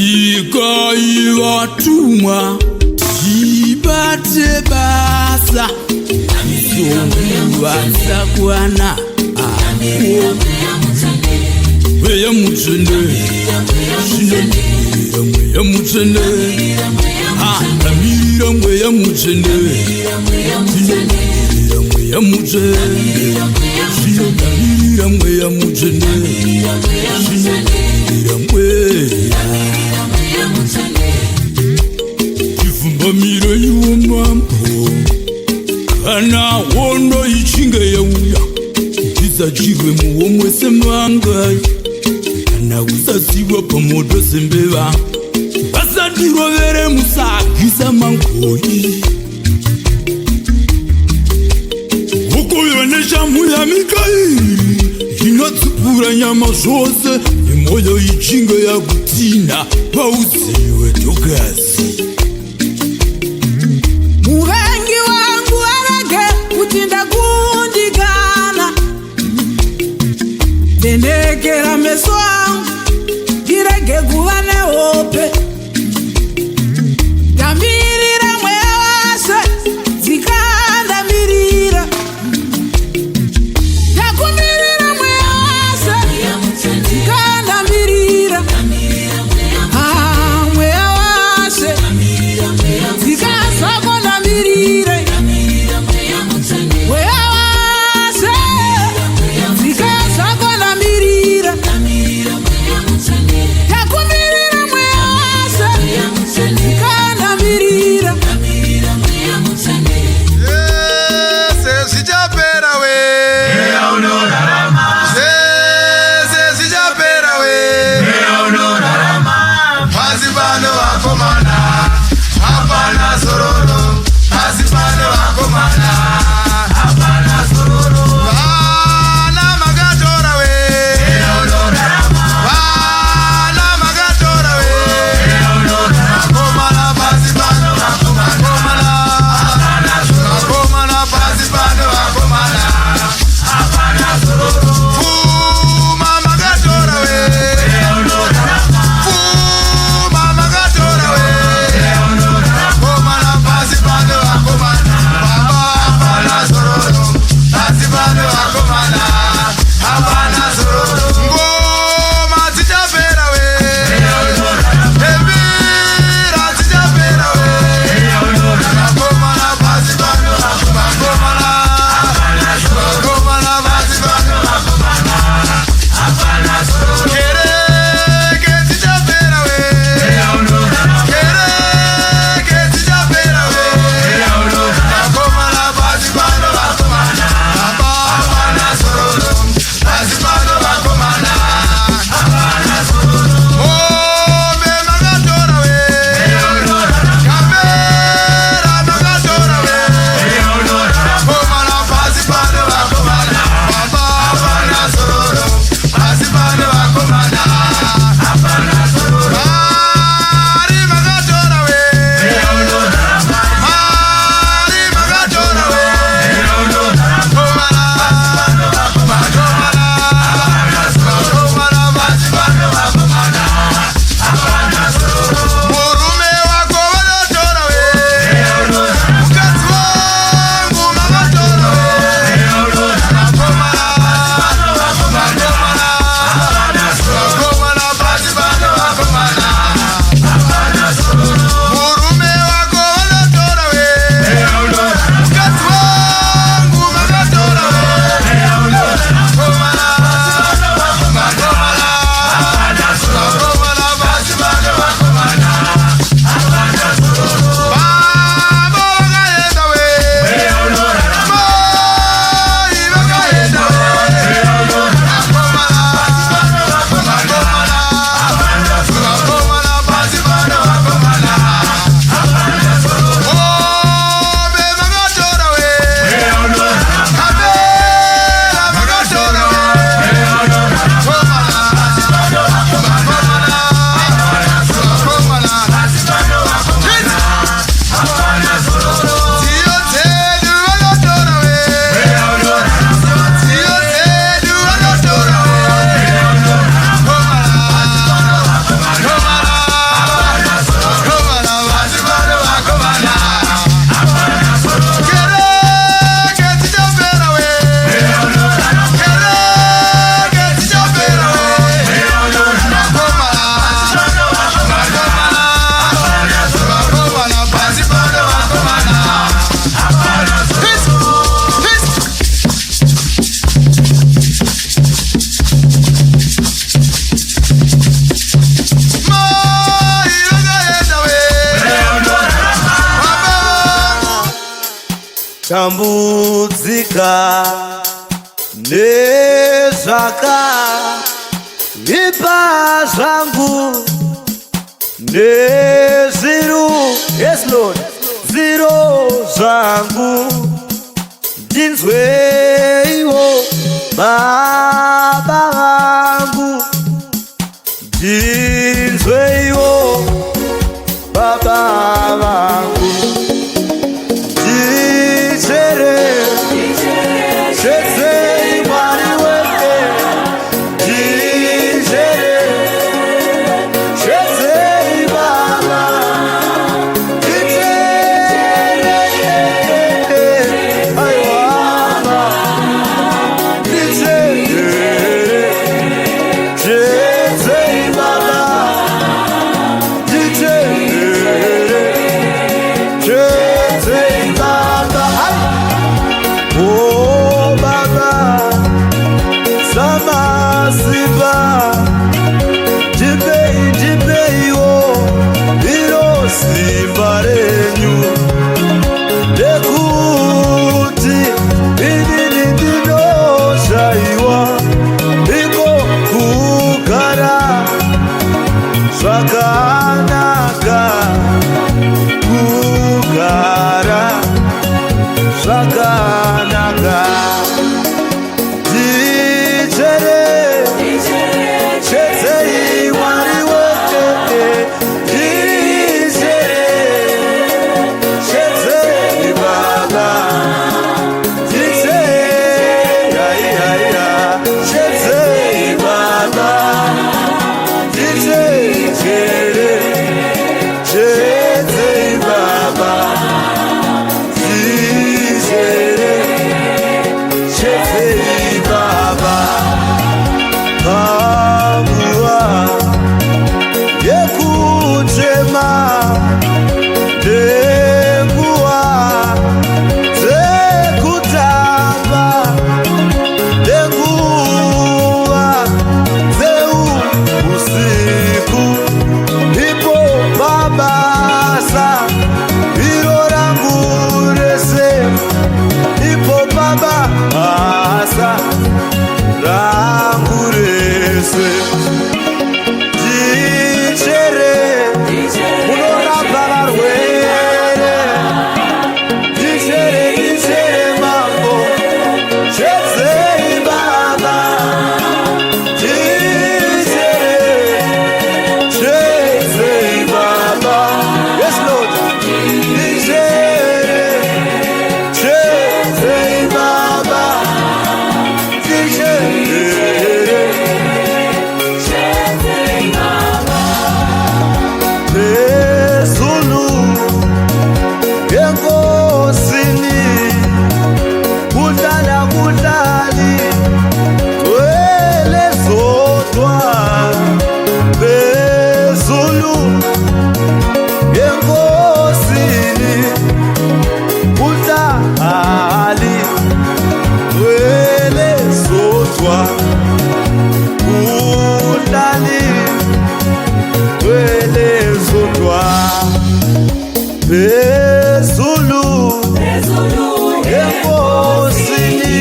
Sikai watumwa tibate basa Songuwaza kwana Weya mutende Weya mutende Amira weya mutende Weya mutende Amira weya mutende Kifumamira yuwa mambo Kana wondo ichinge ya uya Iza jirwe muwo mwese mangai Kana usasiwa pamodo sembeva Basa dirovere musakisa mangoyi Uko yonesha muya mikai Inatsupura nyama zose Imoyo ichinge ya kutina Pausiwe tokasi Muvengi wangu arage kutinda kundigana Tenekera meso wangu girege kuwane hope Gamirira mwewase zikanda mirira Gakumirira mwewase zikanda mirira Mwewase zikasa kona mirire Mwewase zikasa kona mirira Gakumirira mwewase tambudzika nezvakaipa zvangu nezviru, yes Lord, zviro zvangu ndinzweiwo Baba vangu, ndinzweiwo Baba vangu, ndicherechedzei Mwari wake, ndicherechedzei Baba, ndicherechedzei aiwa, ndicherechedzei Baba, ndicherechedzei Baba. Oh Baba, Samasiba, Jibeiwo, iro simba renyu, ndekuti inini ndinoshaiwa, iko kugara zvakanaka, kugara zvakanaka, ndicherechedzei Mwari wake, ndicherechedzei Baba, ndicherechedzei Baba, ndicherechedzei Baba, ndicherechedzei Baba. Panguva yekuchema nenguva dzekutamba nenguva dzeusiku, ipo pabasa iro rangu rese, ipo pabasa rangu rese, munorapa varwere, ndichere mambo, chedzei Baba, chedzei Baba, yes Lord, chedzei Baba, Pesulu enkosini, kudlala kudlali wele zodwa, Pesulu enkosini, kudlali wele zodwa, kudlali wele zodwa, Pesulu enkosini,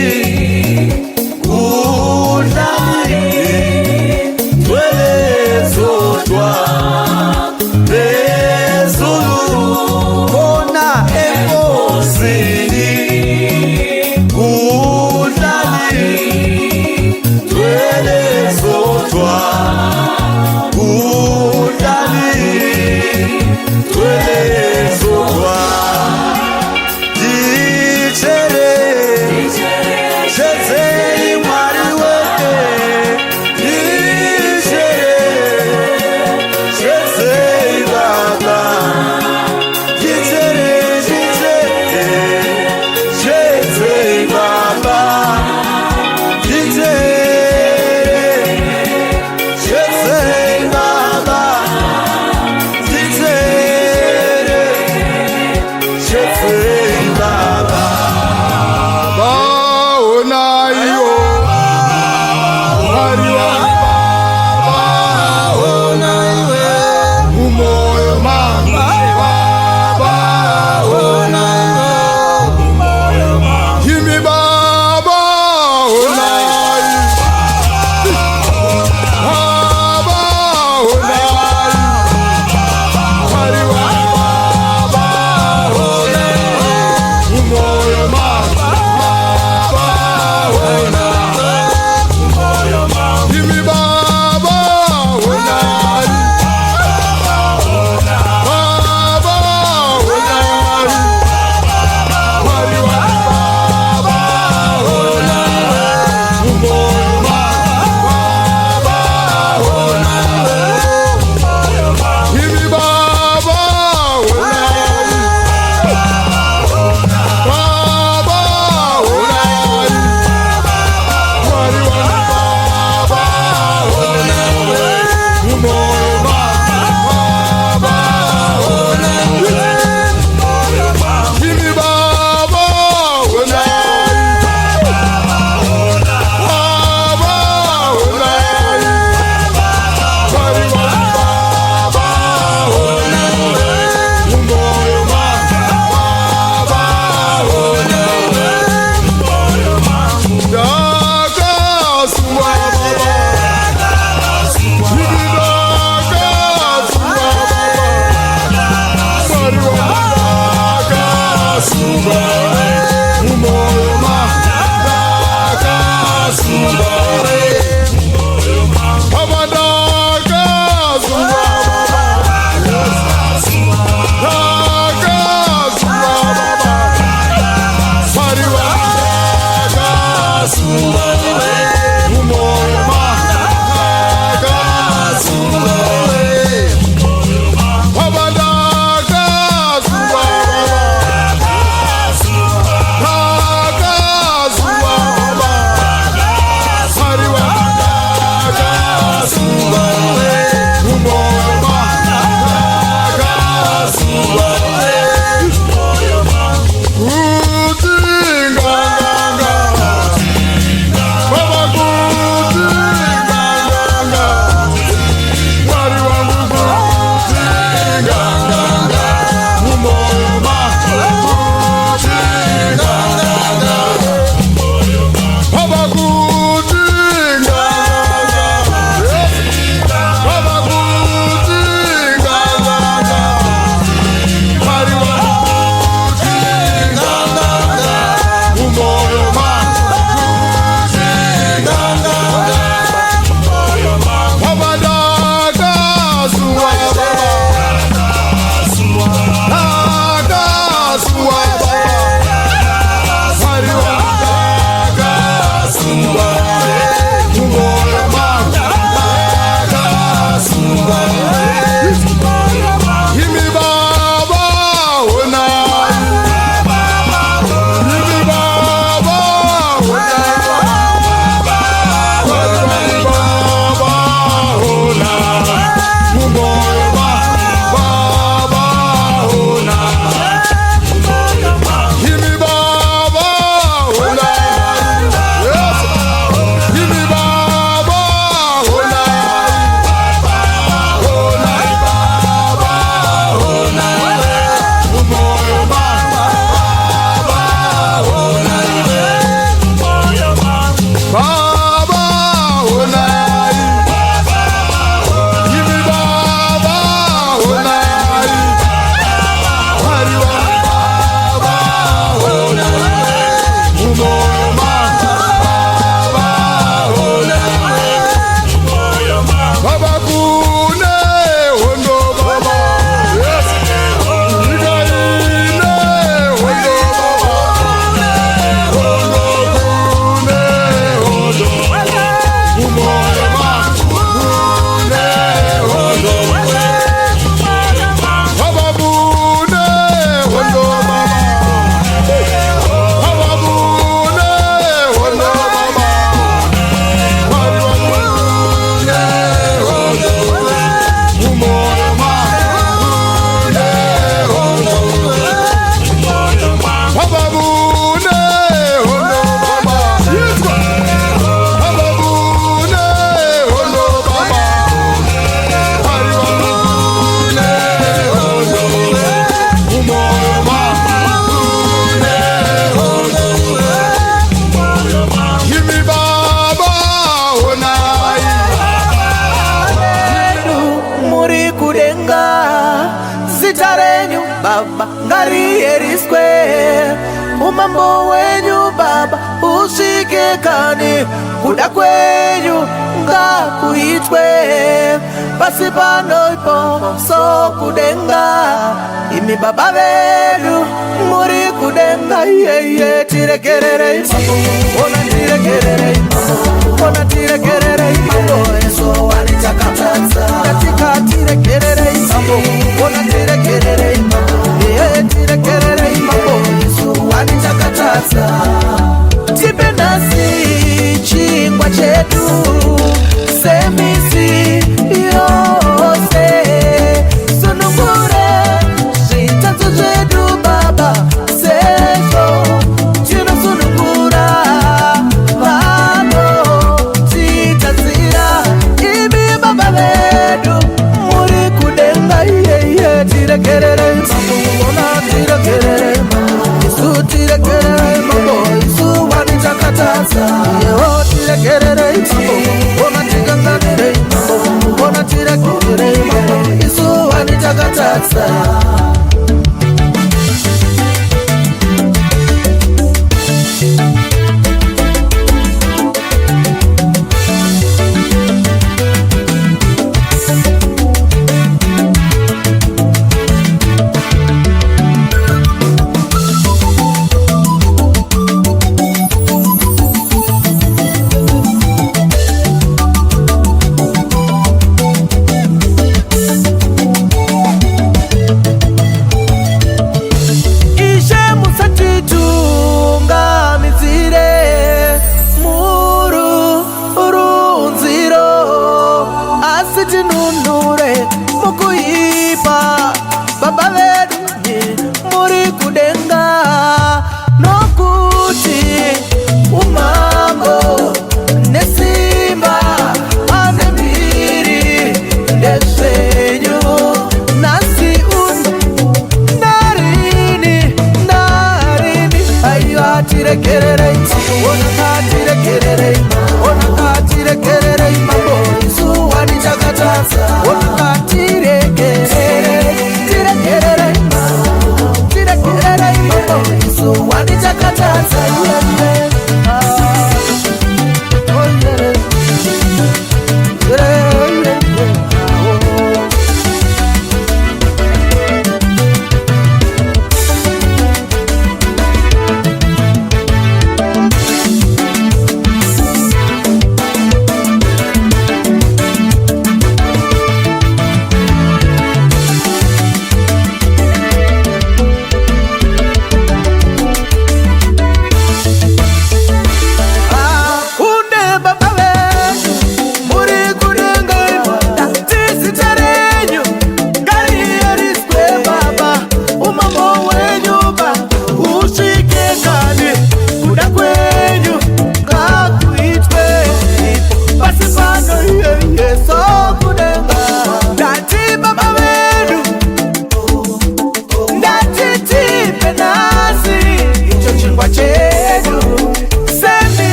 kudlali wele zodwa, Pesulu kona enkosini, kudlali wele zodwa, kudlali wele zodwa. zita renyu Baba ngarieriswe, umambo wenyu Baba usike kani, kuda kwenyu ngakuitwe, pasi pano ipo so kudenga, imi Baba vedu muri kudenga, yeye tirekerere imambo, ona tirekerere imambo, ona tirekerere imambo, Yesu wanitakataza, katika tirekerere imambo, ona tirekerere imambo, yeye tirekerere imambo, Yesu wanitakataza. Tipe nasi chingwa chetu, semisi yose, sunungure zitatu zetu Baba, sezo chino sunungura vano zitazira, imi Baba vedu muri kudenga, yeye tirekerere imambo, ona tirekerere imambo, Yesu tirekerere imambo, Yesu wanitakataza, Yeho tirekerere imambo, ona tiganganire imambo, ona tirekerere imambo, Yesu wanitakataza. Tirekerere imambo, ona tirekerere imambo, ona tirekerere imambo, Yesu wanitakataza, ona tirekerere, tirekerere imambo, tirekerere imambo, Yesu wanitakataza,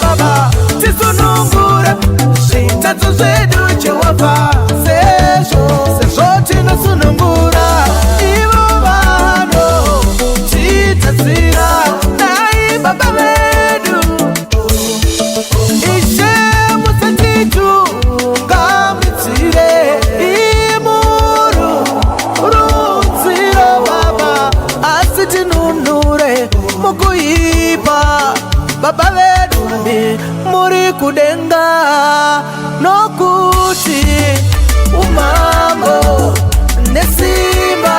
Baba, tisunungura zitatu zetu Jehova, sezo tina sunungura, ivo vano zitazira, nai Baba vedu ishe musatitu ngamitsire, imuru runziro Baba, asitinunure mukuipa Baba vedu muri kudenga, nokuti umambo nesimba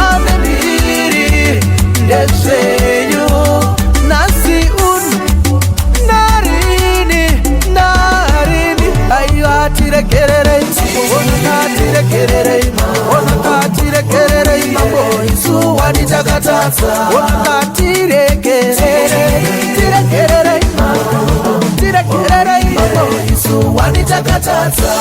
anembiri ndesenyu, nasi narini ayo atirekerere imambo, ona tirekerere imambo, ona tirekerere imambo, Yesu wanitakataza, ona tirekerere, tirekerere imambo, tirekerere imambo, Yesu wanitakataza.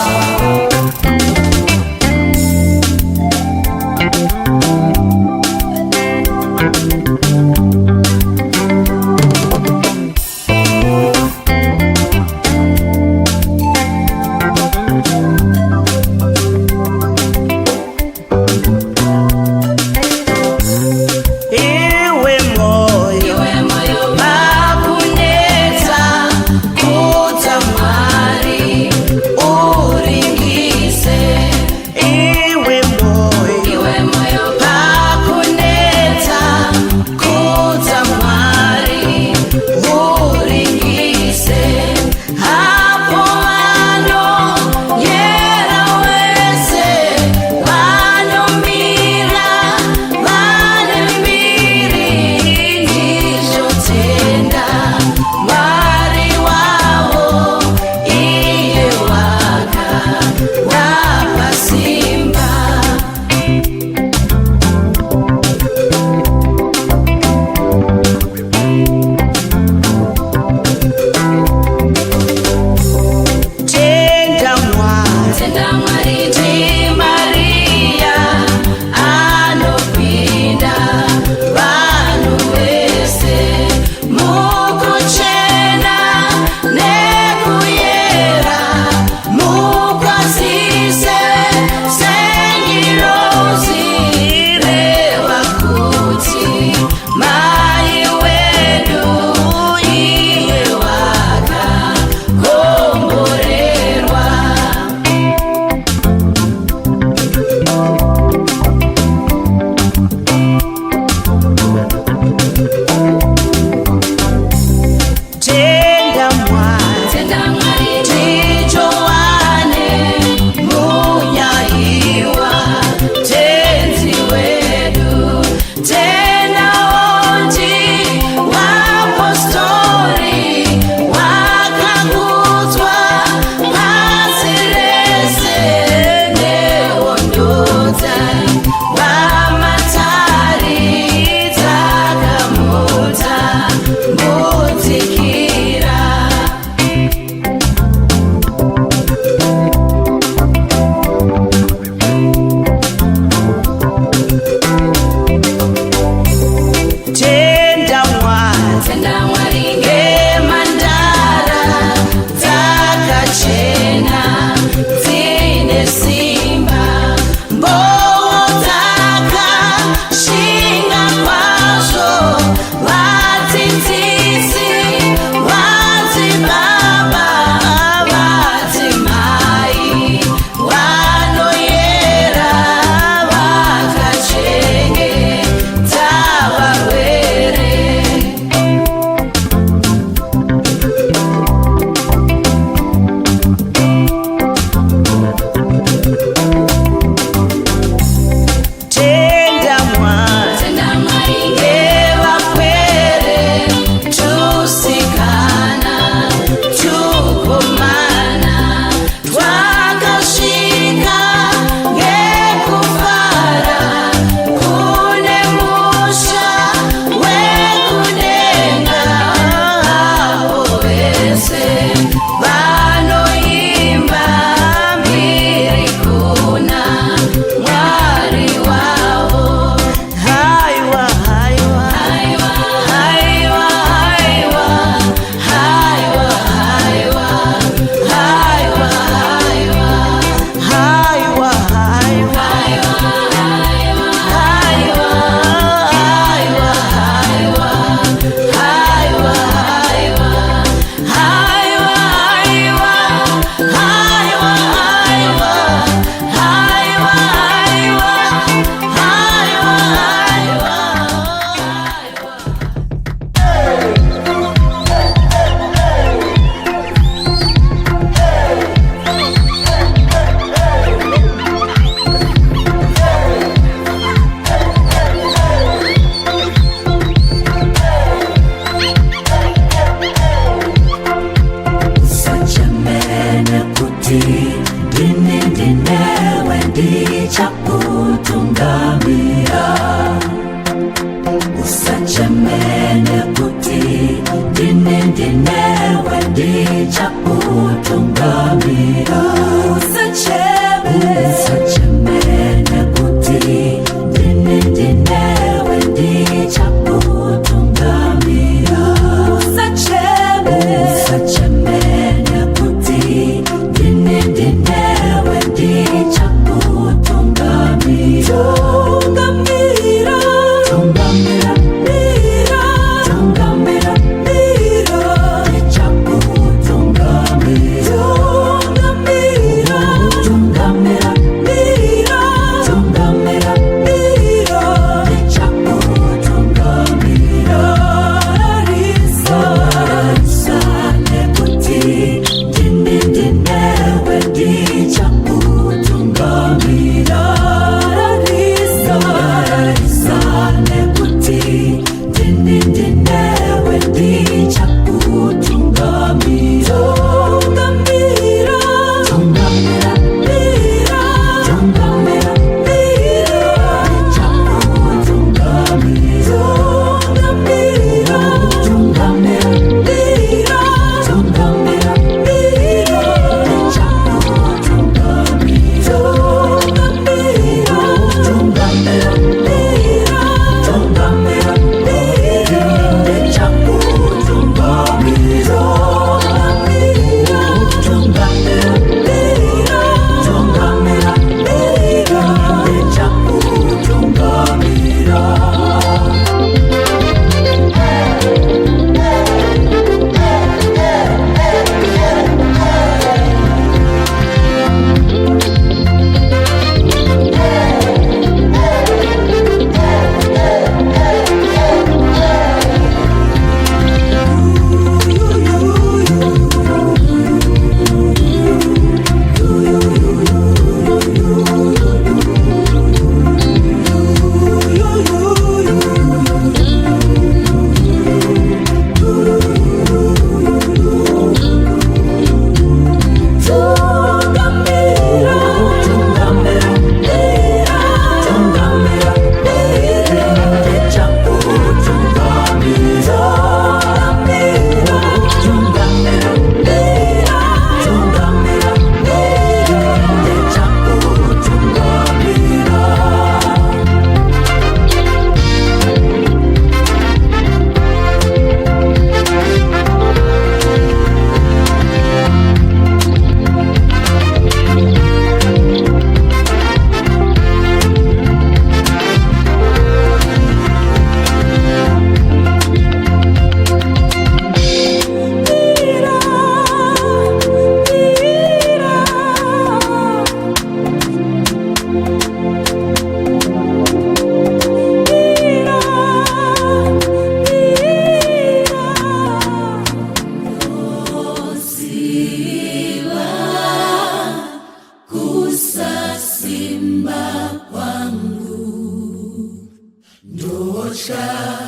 kutosha.